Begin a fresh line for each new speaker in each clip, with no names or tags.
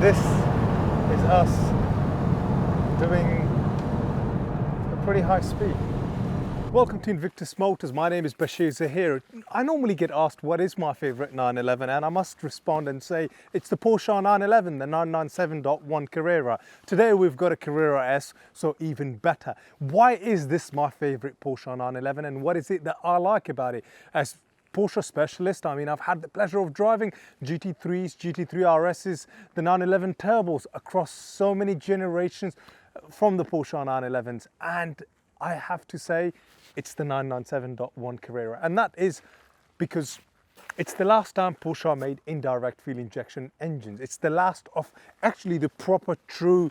This is us doing a pretty high speed. Welcome to Invictus Motors. My name is Basheer Zaheer. I normally get asked what is my favorite 911, and I must respond and say it's the Porsche 911, the 997.1 Carrera. Today we've got a Carrera S, so even better. Why is this my favorite Porsche 911, and what is it that I like about it? As Porsche specialist, I mean, I've had the pleasure of driving GT3s, GT3 RSs, the 911 turbos across so many generations from the Porsche 911s, and I have to say it's the 997.1 Carrera, and that is because it's the last time Porsche made indirect fuel injection engines. It's the last of actually the proper true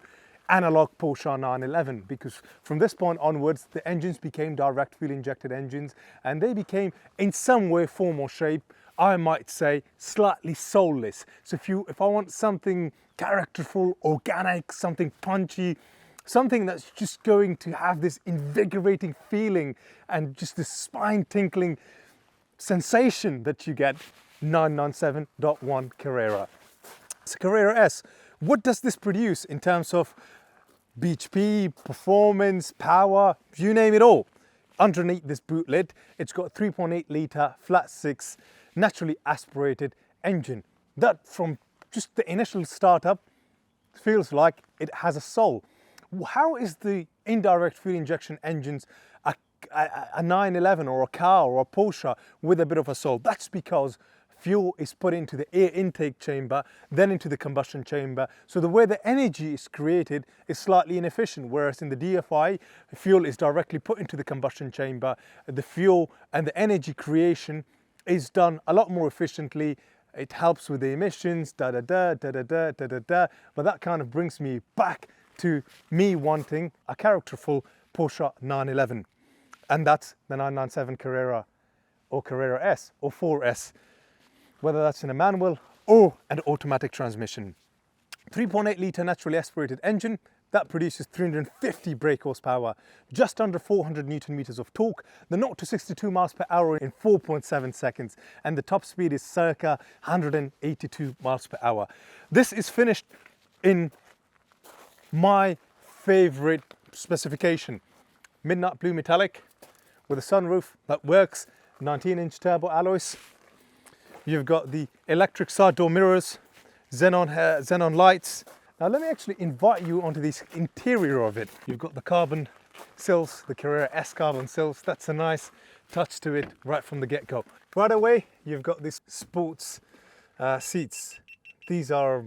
analog Porsche 911, because from this point onwards the engines became direct fuel injected engines, and they became in some way, form or shape, I might say, slightly soulless. So if I want something characterful, organic, something punchy, something that's just going to have this invigorating feeling and just this spine tinkling sensation that you get, 997.1 Carrera. So Carrera S, what does this produce in terms of BHP, performance, power, you name it all? Underneath this boot lid, it's got a 3.8 litre flat six naturally aspirated engine that from just the initial startup feels like it has a soul. How is the indirect fuel injection engines a 911 or a car or a Porsche with a bit of a soul? That's because fuel is put into the air intake chamber, then into the combustion chamber. So the way the energy is created is slightly inefficient, whereas in the DFI, fuel is directly put into the combustion chamber. The fuel and the energy creation is done a lot more efficiently. It helps with the emissions, But that kind of brings me back to me wanting a characterful Porsche 911, and that's the 997 Carrera or Carrera S or 4S, whether that's in a manual or an automatic transmission. 3.8 litre naturally aspirated engine that produces 350 brake horsepower, just under 400 Newton meters of torque, the 0 to 62 miles per hour in 4.7 seconds, and the top speed is circa 182 miles per hour. This is finished in my favorite specification, midnight blue metallic with a sunroof that works, 19-inch turbo alloys. You've got the electric side door mirrors, xenon lights. Now let me actually invite you onto the interior of it. You've got the carbon sills, the Carrera S carbon sills. That's a nice touch to it right from the get-go. Right away, you've got these sports seats. These are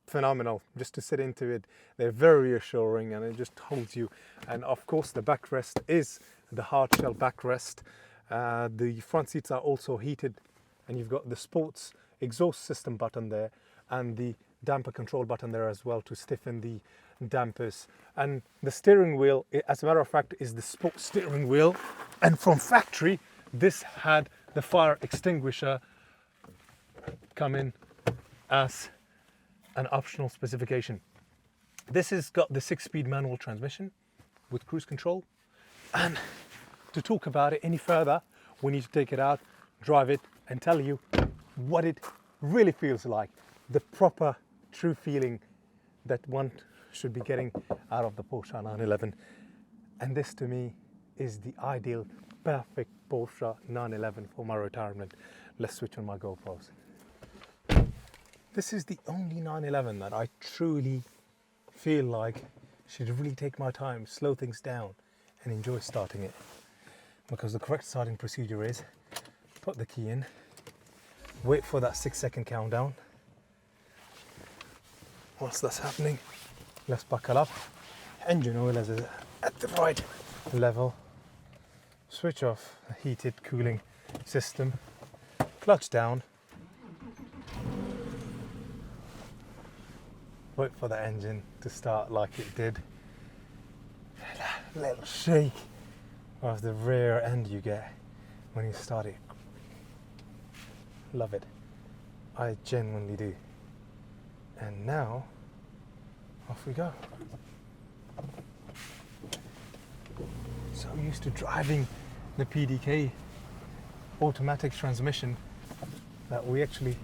phenomenal just to sit into it. They're very reassuring and it just holds you. And of course the backrest is the hard shell backrest. The front seats are also heated, and you've got the sports exhaust system button there and the damper control button there as well to stiffen the dampers. And the steering wheel, as a matter of fact, is the sport steering wheel, and from factory this had the fire extinguisher come in as an optional specification. This has got the 6-speed manual transmission with cruise control, and to talk about it any further we need to take it out, drive it, and tell you what it really feels like, the proper true feeling that one should be getting out of the Porsche 911. And this to me is the ideal, perfect Porsche 911 for my retirement. Let's switch on my GoPros. This is the only 911 that I truly feel like should really take my time, slow things down and enjoy starting it. Because the correct starting procedure is put the key in, wait for that 6-second countdown. Whilst that's happening, let's buckle up. Engine oil is at the right level. Switch off the heated cooling system. Clutch down. Wait for the engine to start like it did. A little shake of the rear end you get when you start it. Love it. I genuinely do. And now, off we go. So used to driving the PDK automatic transmission that we actually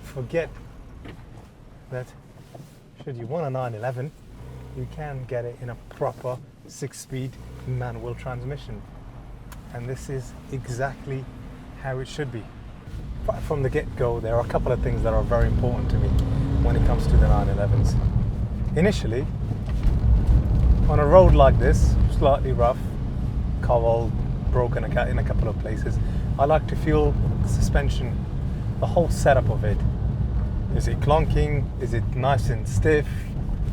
forget that should you want a 911, you can get it in a proper 6-speed manual transmission. And this is exactly how it should be. Right from the get-go, there are a couple of things that are very important to me when it comes to the 911s. Initially, on a road like this, slightly rough, cobbled, broken in a couple of places, I like to feel the suspension, the whole setup of it. Is it clunking? Is it nice and stiff?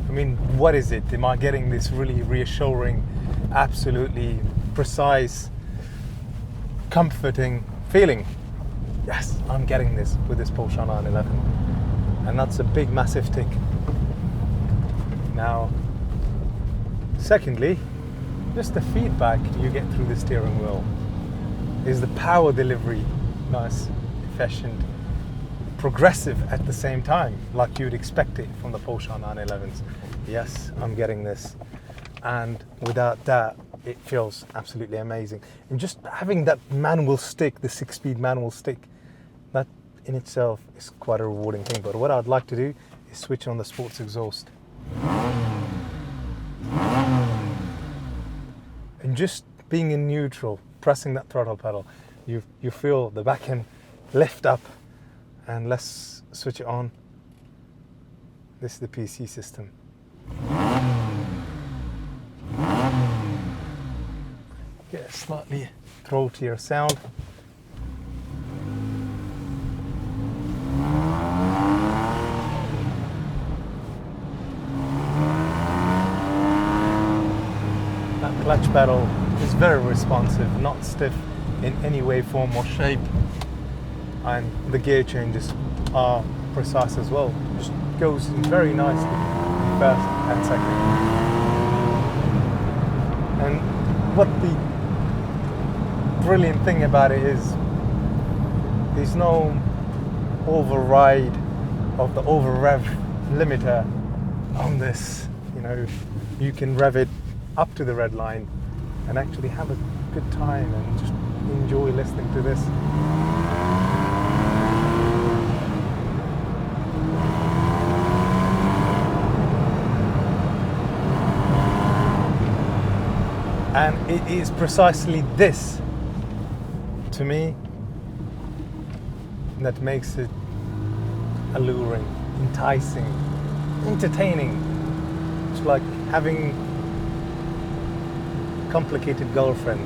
I mean, what is it? Am I getting this really reassuring, absolutely precise, comforting feeling? Yes, I'm getting this with this Porsche 911. And that's a big, massive tick. Now, secondly, just the feedback you get through the steering wheel. Is the power delivery nice, efficient, progressive at the same time, like you'd expect it from the Porsche 911s? Yes, I'm getting this. And without that, it feels absolutely amazing. And just having that manual stick, the 6-speed manual stick, that in itself is quite a rewarding thing. But what I'd like to do is switch on the sports exhaust. And just being in neutral, pressing that throttle pedal, you feel the back end lift up. And let's switch it on. This is the PC system. Get a slightly throatier sound. That clutch pedal is very responsive, not stiff in any way, form or shape. And the gear changes are precise as well. Just goes very nicely first and second. And what the brilliant thing about it is, there's no override of the over rev limiter on this. You know, you can rev it up to the red line and actually have a good time and just enjoy listening to this. And it is precisely this, to me, that makes it alluring, enticing, entertaining. It's like having a complicated girlfriend.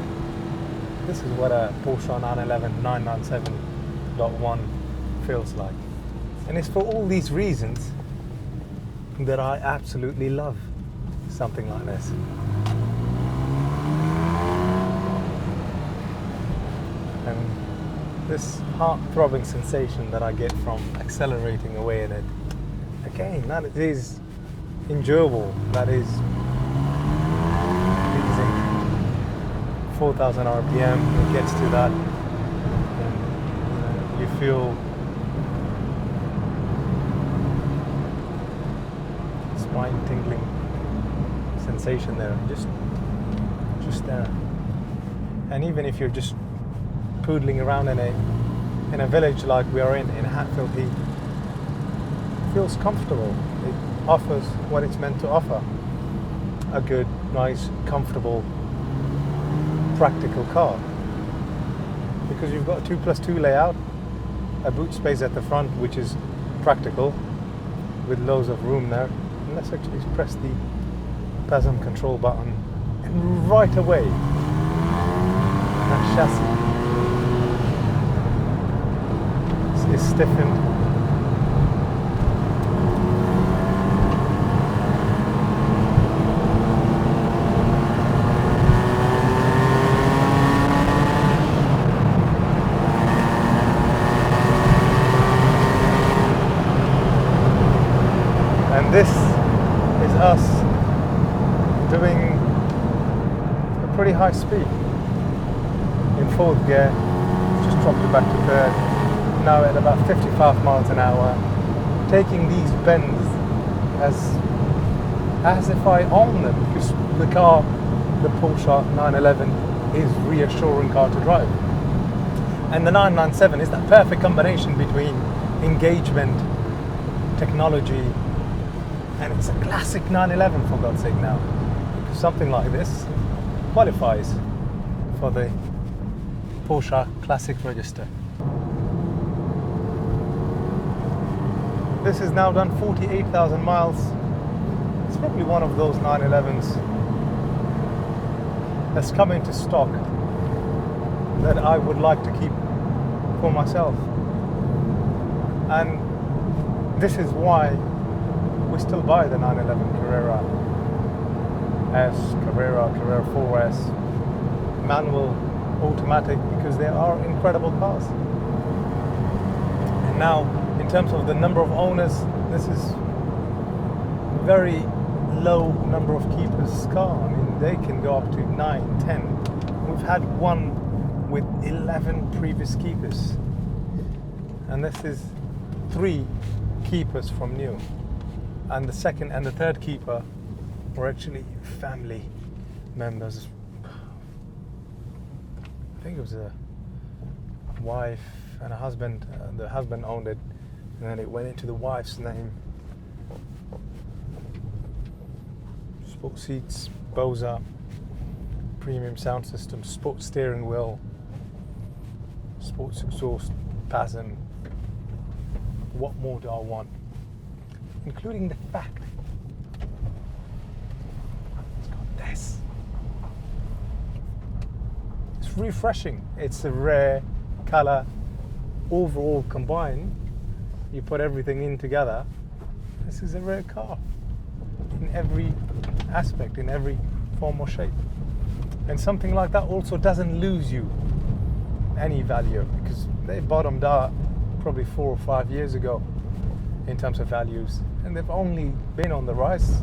This is what a Porsche 911 997.1 feels like. And it's for all these reasons that I absolutely love something like this. And this heart-throbbing sensation that I get from accelerating away in it, again, that is enjoyable, that is pleasing. 4,000 RPM, it gets to that, and you feel spine-tingling sensation there, just there. And even if you're just poodling around in a village like we are in Hatfield Heath, it feels comfortable. It offers what it's meant to offer. A good, nice, comfortable, practical car. Because you've got a 2+2 layout, a boot space at the front which is practical, with loads of room there. And let's actually press the PASM control button, and right away, that chassis is stiffened. And this is us doing a pretty high speed in fourth gear. Just dropped it back to third. Now at about 55 miles an hour, taking these bends as if I own them, because the car, the Porsche 911, is a reassuring car to drive. And the 997 is that perfect combination between engagement, technology, And it's a classic 911, for God's sake now. Something like this qualifies for the Porsche Classic Register. This has now done 48,000 miles. It's probably one of those 911s that's come into stock that I would like to keep for myself. And this is why we still buy the 911 Carrera S, Carrera 4S, manual, automatic, because they are incredible cars. And now, in terms of the number of owners, this is very low number of keepers car. I mean, they can go up to 9, 10. We've had one with 11 previous keepers, and this is 3 keepers from new, and the second and the third keeper were actually family members. I think it was a wife and a husband. The husband owned it, and then it went into the wife's name. Sport seats, Bose, premium sound system, sport steering wheel, sports exhaust, PASM. What more do I want? Including the fact it's got this. It's refreshing. It's a rare color. Overall combined, you put everything in together, this is a rare car in every aspect, in every form or shape. And something like that also doesn't lose you any value, because they bottomed out probably 4 or 5 years ago in terms of values, and they've only been on the rise,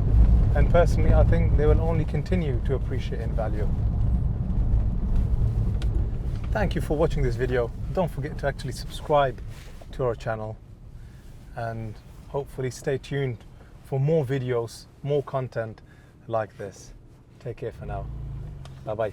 and personally I think they will only continue to appreciate in value. Thank you for watching this video. Don't forget to actually subscribe to our channel, and hopefully stay tuned for more videos, more content like this. Take care for now. Bye bye.